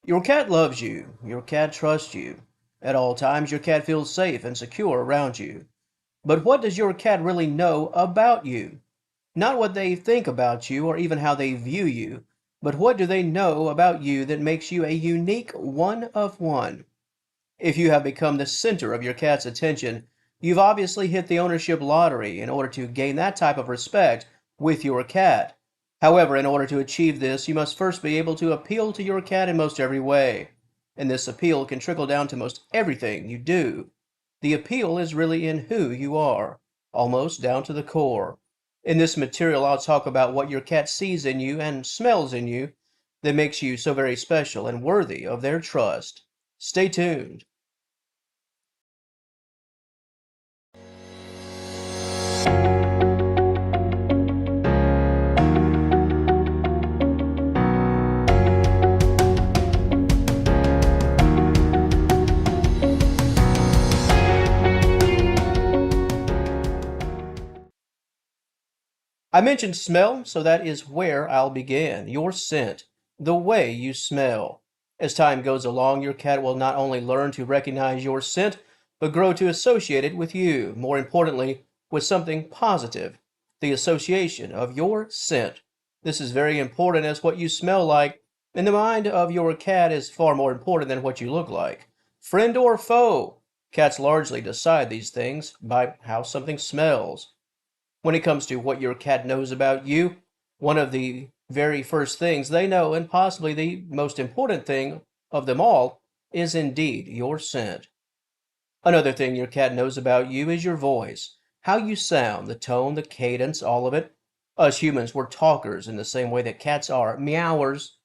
Your cat loves you. Your cat trusts you. At all times, your cat feels safe and secure around you. But what does your cat really know about you? Not what they think about you or even how they view you, but what do they know about you that makes you a unique one of one? If you have become the center of your cat's attention, you've obviously hit the ownership lottery in order to gain that type of respect with your cat. However, in order to achieve this, you must first be able to appeal to your cat in most every way. And this appeal can trickle down to most everything you do. The appeal is really in who you are, almost down to the core. In this material, I'll talk about what your cat sees in you and smells in you that makes you so very special and worthy of their trust. Stay tuned. I mentioned smell, so that is where I'll begin. Your scent, the way you smell. As time goes along, your cat will not only learn to recognize your scent, but grow to associate it with you. More importantly, with something positive, the association of your scent. This is very important as what you smell like in the mind of your cat is far more important than what you look like. Friend or foe, cats largely decide these things by how something smells. When it comes to what your cat knows about you, one of the very first things they know, and possibly the most important thing of them all, is indeed your scent. Another thing your cat knows about you is your voice, how you sound, the tone, the cadence, all of it. Us humans, we're talkers in the same way that cats are meowers.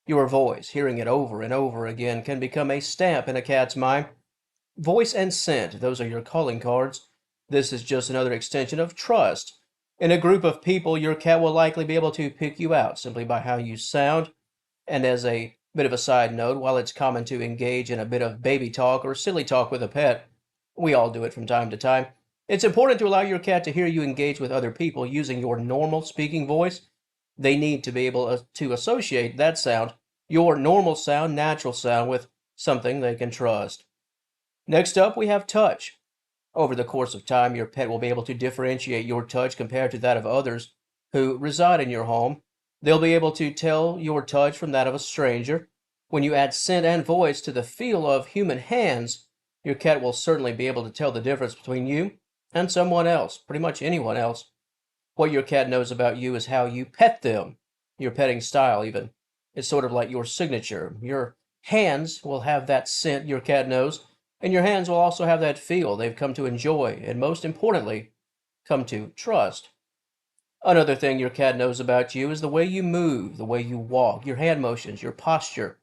Your voice, hearing it over and over again, can become a stamp in a cat's mind. Voice and scent, those are your calling cards. This is just another extension of trust. In a group of people, your cat will likely be able to pick you out simply by how you sound. And as a bit of a side note, while it's common to engage in a bit of baby talk or silly talk with a pet, we all do it from time to time. It's important to allow your cat to hear you engage with other people using your normal speaking voice. They need to be able to associate that sound, your normal sound, natural sound, with something they can trust. Next up, we have touch. Over the course of time, your pet will be able to differentiate your touch compared to that of others who reside in your home. They'll be able to tell your touch from that of a stranger. When you add scent and voice to the feel of human hands, your cat will certainly be able to tell the difference between you and someone else, pretty much anyone else. What your cat knows about you is how you pet them, your petting style, even. It's sort of like your signature. Your hands will have that scent your cat knows, and your hands will also have that feel they've come to enjoy, and most importantly, come to trust. Another thing your cat knows about you is the way you move, the way you walk, your hand motions, your posture,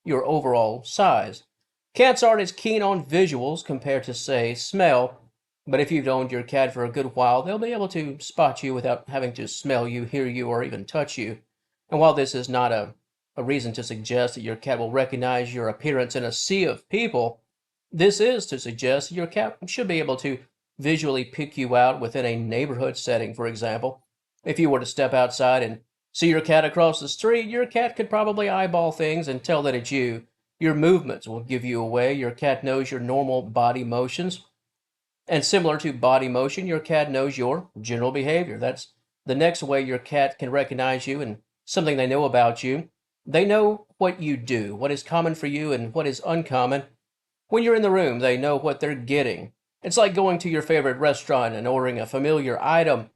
your overall size. Cats aren't as keen on visuals compared to, say, smell, but if you've owned your cat for a good while, they'll be able to spot you without having to smell you, hear you, or even touch you. And while this is not a reason to suggest that your cat will recognize your appearance in a sea of people, this is to suggest your cat should be able to visually pick you out within a neighborhood setting, for example. If you were to step outside and see your cat across the street, your cat could probably eyeball things and tell that it's you. Your movements will give you away. Your cat knows your normal body motions. And similar to body motion, your cat knows your general behavior. That's the next way your cat can recognize you and something they know about you. They know what you do, what is common for you and what is uncommon. When you're in the room, they know what they're getting. It's like going to your favorite restaurant and ordering a familiar item.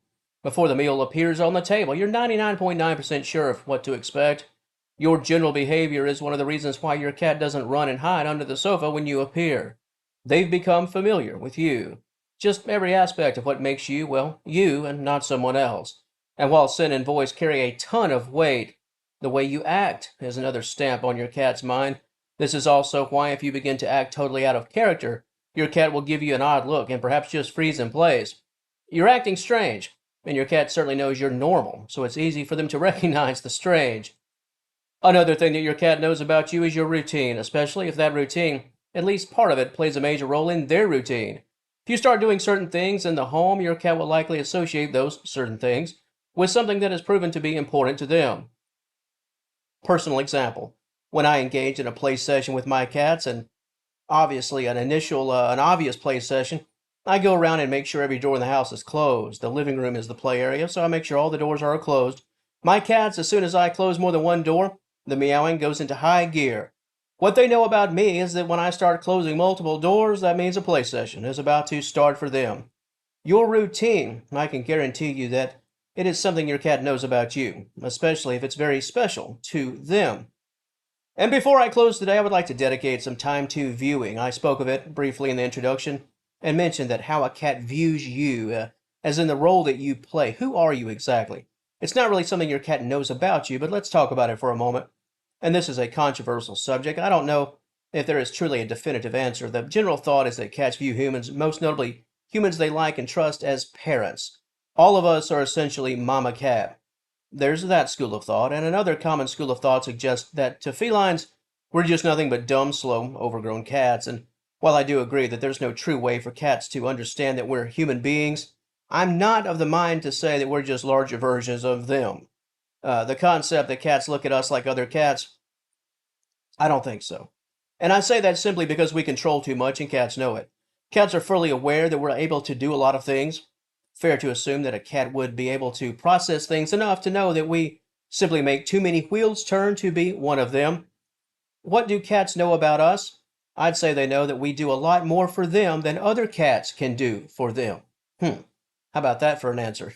Before the meal appears on the table, you're 99.9% sure of what to expect. Your general behavior is one of the reasons why your cat doesn't run and hide under the sofa when you appear. They've become familiar with you. Just every aspect of what makes you, well, you and not someone else. And while scent and voice carry a ton of weight, the way you act is another stamp on your cat's mind. This is also why if you begin to act totally out of character, your cat will give you an odd look and perhaps just freeze in place. You're acting strange, and your cat certainly knows you're normal, so it's easy for them to recognize the strange. Another thing that your cat knows about you is your routine, especially if that routine, at least part of it, plays a major role in their routine. If you start doing certain things in the home, your cat will likely associate those certain things with something that has proven to be important to them. Personal example. When I engage in a play session with my cats, and obviously an obvious play session, I go around and make sure every door in the house is closed. The living room is the play area, so I make sure all the doors are closed. My cats, as soon as I close more than one door, the meowing goes into high gear. What they know about me is that when I start closing multiple doors, that means a play session is about to start for them. Your routine, I can guarantee you that it is something your cat knows about you, especially if it's very special to them. And before I close today, I would like to dedicate some time to viewing. I spoke of it briefly in the introduction and mentioned that how a cat views you, as in the role that you play. Who are you exactly? It's not really something your cat knows about you, but let's talk about it for a moment. And this is a controversial subject. I don't know if there is truly a definitive answer. The general thought is that cats view humans, most notably humans they like and trust, as parents. All of us are essentially mama cat. There's that school of thought, and another common school of thought suggests that to felines, we're just nothing but dumb, slow, overgrown cats. And while I do agree that there's no true way for cats to understand that we're human beings, I'm not of the mind to say that we're just larger versions of them. The concept that cats look at us like other cats, I don't think so. And I say that simply because we control too much and cats know it. Cats are fully aware that we're able to do a lot of things. Fair to assume that a cat would be able to process things enough to know that we simply make too many wheels turn to be one of them. What do cats know about us? I'd say they know that we do a lot more for them than other cats can do for them. How about that for an answer?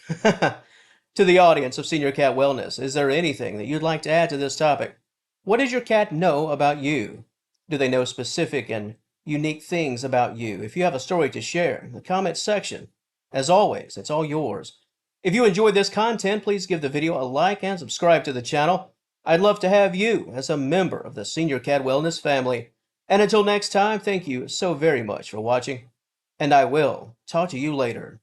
To the audience of Senior Cat Wellness, is there anything that you'd like to add to this topic? What does your cat know about you? Do they know specific and unique things about you? If you have a story to share in the comments section, as always, it's all yours. If you enjoyed this content, please give the video a like and subscribe to the channel. I'd love to have you as a member of the Senior Cat Wellness family. And until next time, thank you so very much for watching, and I will talk to you later.